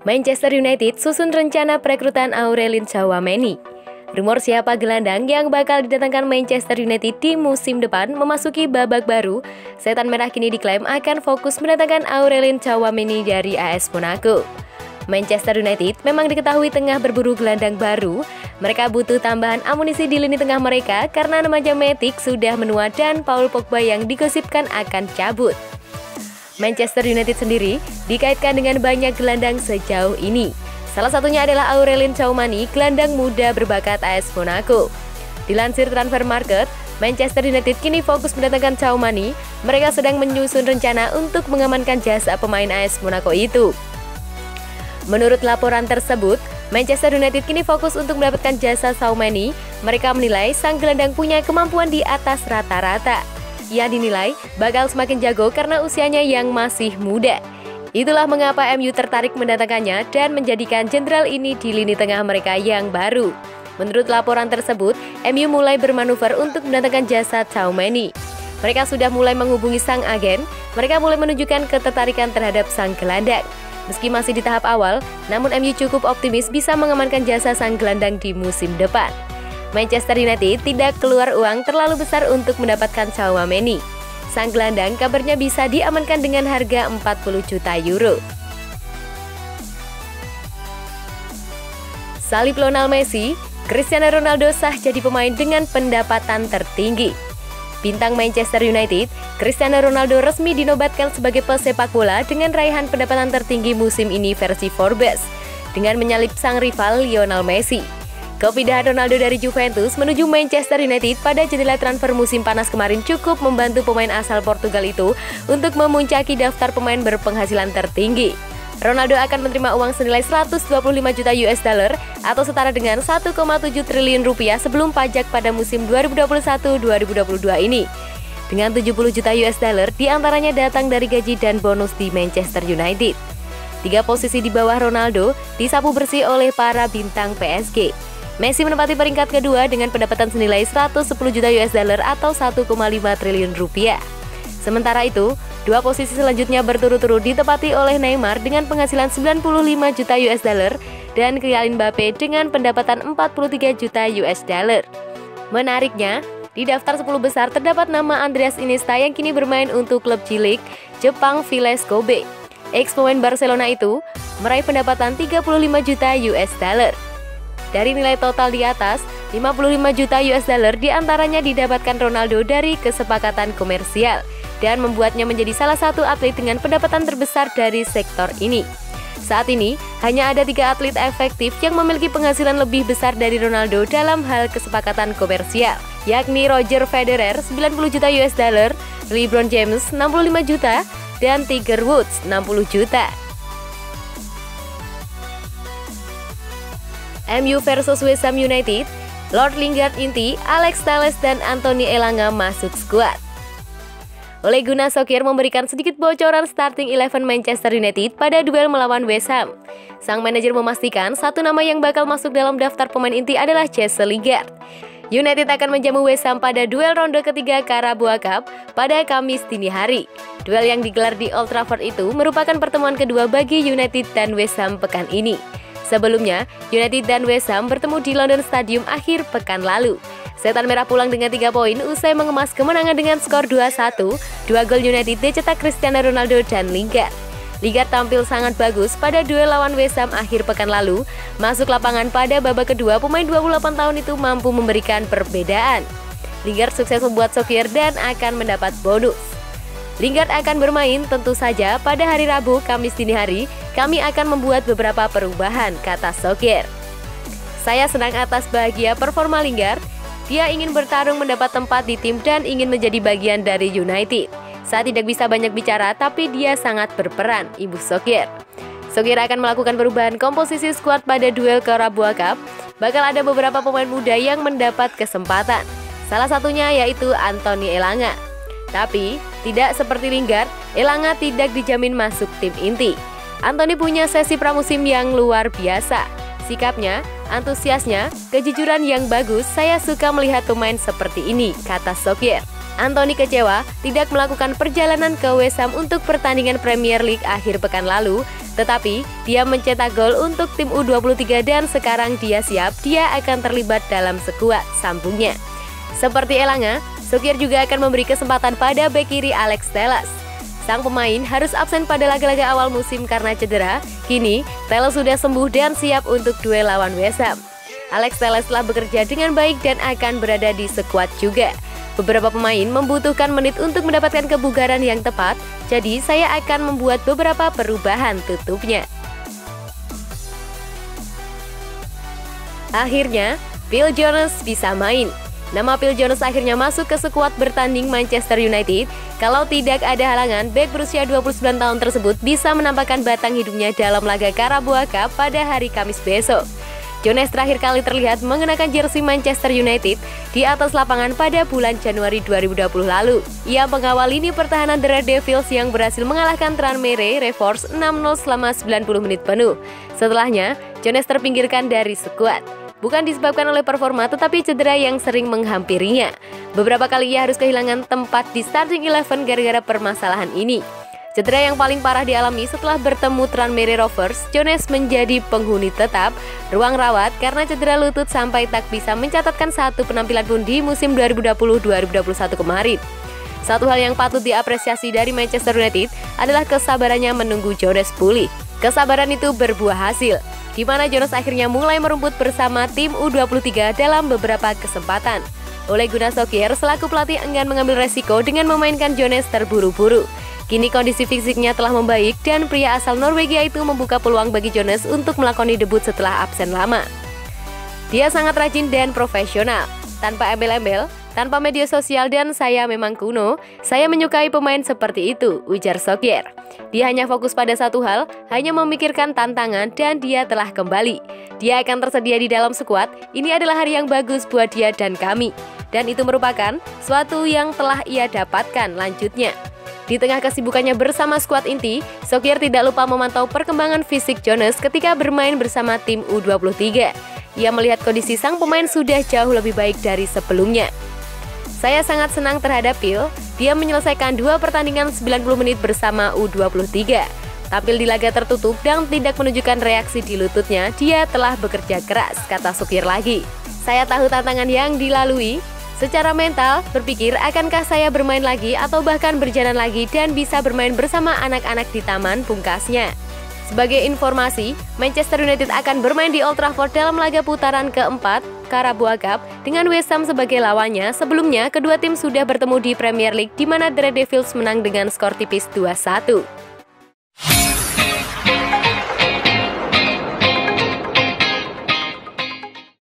Manchester United susun rencana perekrutan Aurelien Tchouaméni. Rumor siapa gelandang yang bakal didatangkan Manchester United di musim depan memasuki babak baru, Setan Merah kini diklaim akan fokus mendatangkan Aurelien Tchouaméni dari AS Monaco. Manchester United memang diketahui tengah berburu gelandang baru. Mereka butuh tambahan amunisi di lini tengah mereka karena Nemanja Matic sudah menua dan Paul Pogba yang digosipkan akan cabut. Manchester United sendiri dikaitkan dengan banyak gelandang sejauh ini. Salah satunya adalah Aurelien Tchouaméni, gelandang muda berbakat AS Monaco. Dilansir Transfer Market, Manchester United kini fokus mendatangkan Tchouaméni. Mereka sedang menyusun rencana untuk mengamankan jasa pemain AS Monaco itu. Menurut laporan tersebut, Manchester United kini fokus untuk mendapatkan jasa Tchouaméni. Mereka menilai sang gelandang punya kemampuan di atas rata-rata. Ia dinilai bakal semakin jago karena usianya yang masih muda. Itulah mengapa MU tertarik mendatangkannya dan menjadikan jenderal ini di lini tengah mereka yang baru. Menurut laporan tersebut, MU mulai bermanuver untuk mendatangkan jasa Tchouaméni. Mereka sudah mulai menghubungi sang agen, mereka mulai menunjukkan ketertarikan terhadap sang gelandang. Meski masih di tahap awal, namun MU cukup optimis bisa mengamankan jasa sang gelandang di musim depan. Manchester United tidak keluar uang terlalu besar untuk mendapatkan Tchouaméni. Sang gelandang kabarnya bisa diamankan dengan harga 40 juta euro. Salib Lionel Messi, Cristiano Ronaldo sah jadi pemain dengan pendapatan tertinggi. Bintang Manchester United, Cristiano Ronaldo resmi dinobatkan sebagai pesepak bola dengan raihan pendapatan tertinggi musim ini versi Forbes, dengan menyalip sang rival Lionel Messi. Kepindahan Ronaldo dari Juventus menuju Manchester United pada jendela transfer musim panas kemarin cukup membantu pemain asal Portugal itu untuk memuncaki daftar pemain berpenghasilan tertinggi. Ronaldo akan menerima uang senilai 125 juta US dollar atau setara dengan 1,7 triliun rupiah sebelum pajak pada musim 2021-2022 ini. Dengan 70 juta US dollar diantaranya datang dari gaji dan bonus di Manchester United. 3 posisi di bawah Ronaldo disapu bersih oleh para bintang PSG. Messi menempati peringkat kedua dengan pendapatan senilai 110 juta US dollar atau 1,5 triliun rupiah. Sementara itu, 2 posisi selanjutnya berturut-turut ditempati oleh Neymar dengan penghasilan 95 juta US dollar dan Kylian Mbappe dengan pendapatan 43 juta US dollar. Menariknya, di daftar 10 besar terdapat nama Andreas Iniesta yang kini bermain untuk klub J-League Jepang Vélez Kobe. Ex-pemain Barcelona itu meraih pendapatan 35 juta US dollar. Dari nilai total di atas, 55 juta US dollar diantaranya didapatkan Ronaldo dari kesepakatan komersial dan membuatnya menjadi salah satu atlet dengan pendapatan terbesar dari sektor ini. Saat ini, hanya ada 3 atlet efektif yang memiliki penghasilan lebih besar dari Ronaldo dalam hal kesepakatan komersial, yakni Roger Federer 90 juta US dollar, LeBron James 65 juta, dan Tiger Woods 60 juta. MU versus West Ham United, Lord Lingard inti, Alex Telles dan Anthony Elanga masuk skuad. Ole Gunnar Solskjaer memberikan sedikit bocoran starting 11 Manchester United pada duel melawan West Ham. Sang manajer memastikan satu nama yang bakal masuk dalam daftar pemain inti adalah Jesse Lingard. United akan menjamu West Ham pada duel ronde ketiga Carabao Cup pada Kamis dini hari. Duel yang digelar di Old Trafford itu merupakan pertemuan kedua bagi United dan West Ham pekan ini. Sebelumnya, United dan West Ham bertemu di London Stadium akhir pekan lalu. Setan Merah pulang dengan 3 poin usai mengemas kemenangan dengan skor 2-1. 2 gol United dicetak Cristiano Ronaldo dan Lingard. Lingard tampil sangat bagus pada duel lawan West Ham akhir pekan lalu. Masuk lapangan pada babak kedua, pemain 28 tahun itu mampu memberikan perbedaan. Lingard sukses membuat Solskjaer dan akan mendapat bonus. Lingard akan bermain tentu saja pada hari Rabu, Kamis dini hari. Kami akan membuat beberapa perubahan, kata Solskjaer. Saya senang atas bahagia performa Lingard. Dia ingin bertarung mendapat tempat di tim dan ingin menjadi bagian dari United. Saya tidak bisa banyak bicara, tapi dia sangat berperan, Ibu Solskjaer. Solskjaer akan melakukan perubahan komposisi skuad pada duel Carabao Cup. Bakal ada beberapa pemain muda yang mendapat kesempatan. Salah satunya yaitu Anthony Elanga. Tapi, tidak seperti Lingard, Elanga tidak dijamin masuk tim inti. Anthony punya sesi pramusim yang luar biasa. Sikapnya, antusiasnya, kejujuran yang bagus, saya suka melihat pemain seperti ini, kata Solskjaer. Anthony kecewa tidak melakukan perjalanan ke West Ham untuk pertandingan Premier League akhir pekan lalu, tetapi dia mencetak gol untuk tim U23 dan sekarang dia siap, dia akan terlibat dalam skuad, sambungnya. Seperti Elanga, Solskjaer juga akan memberi kesempatan pada bek kiri Alex Telles. Sang pemain harus absen pada laga-laga awal musim karena cedera. Kini, Telles sudah sembuh dan siap untuk duel lawan West Ham. Alex Telles telah bekerja dengan baik dan akan berada di skuad juga. Beberapa pemain membutuhkan menit untuk mendapatkan kebugaran yang tepat, jadi saya akan membuat beberapa perubahan, tutupnya. Akhirnya, Phil Jones bisa main. Nama Phil Jones akhirnya masuk ke skuad bertanding Manchester United. Kalau tidak ada halangan, bek berusia 29 tahun tersebut bisa menampakkan batang hidungnya dalam laga Carabao Cup pada hari Kamis besok. Jones terakhir kali terlihat mengenakan jersey Manchester United di atas lapangan pada bulan Januari 2020 lalu. Ia mengawal lini pertahanan The Red Devils yang berhasil mengalahkan Tranmere Rovers 6-0 selama 90 menit penuh. Setelahnya, Jones terpinggirkan dari skuad. Bukan disebabkan oleh performa, tetapi cedera yang sering menghampirinya. Beberapa kali ia harus kehilangan tempat di starting 11 gara-gara permasalahan ini. Cedera yang paling parah dialami setelah bertemu Tranmere Rovers, Jones menjadi penghuni tetap ruang rawat karena cedera lutut sampai tak bisa mencatatkan satu penampilan pun di musim 2020-2021 kemarin. Satu hal yang patut diapresiasi dari Manchester United adalah kesabarannya menunggu Jones pulih. Kesabaran itu berbuah hasil, di mana Jones akhirnya mulai merumput bersama tim U23 dalam beberapa kesempatan. Ole Gunnar Solskjaer selaku pelatih enggan mengambil resiko dengan memainkan Jones terburu-buru. Kini kondisi fisiknya telah membaik dan pria asal Norwegia itu membuka peluang bagi Jones untuk melakoni debut setelah absen lama. Dia sangat rajin dan profesional, tanpa embel-embel, tanpa media sosial dan saya memang kuno, saya menyukai pemain seperti itu, ujar Solskjaer. Dia hanya fokus pada satu hal, hanya memikirkan tantangan dan dia telah kembali. Dia akan tersedia di dalam skuad, ini adalah hari yang bagus buat dia dan kami. Dan itu merupakan suatu yang telah ia dapatkan, lanjutnya. Di tengah kesibukannya bersama skuad inti, Solskjaer tidak lupa memantau perkembangan fisik Jones ketika bermain bersama tim U23. Ia melihat kondisi sang pemain sudah jauh lebih baik dari sebelumnya. Saya sangat senang terhadap Phil, dia menyelesaikan 2 pertandingan 90 menit bersama U23. Tampil di laga tertutup dan tidak menunjukkan reaksi di lututnya, dia telah bekerja keras, kata Solskjaer lagi. Saya tahu tantangan yang dilalui. Secara mental, berpikir akankah saya bermain lagi atau bahkan berjalan lagi dan bisa bermain bersama anak-anak di taman, pungkasnya. Sebagai informasi, Manchester United akan bermain di Old Trafford dalam laga putaran keempat Carabao Cup dengan West Ham sebagai lawannya. Sebelumnya, kedua tim sudah bertemu di Premier League di mana The Red Devils menang dengan skor tipis 2-1.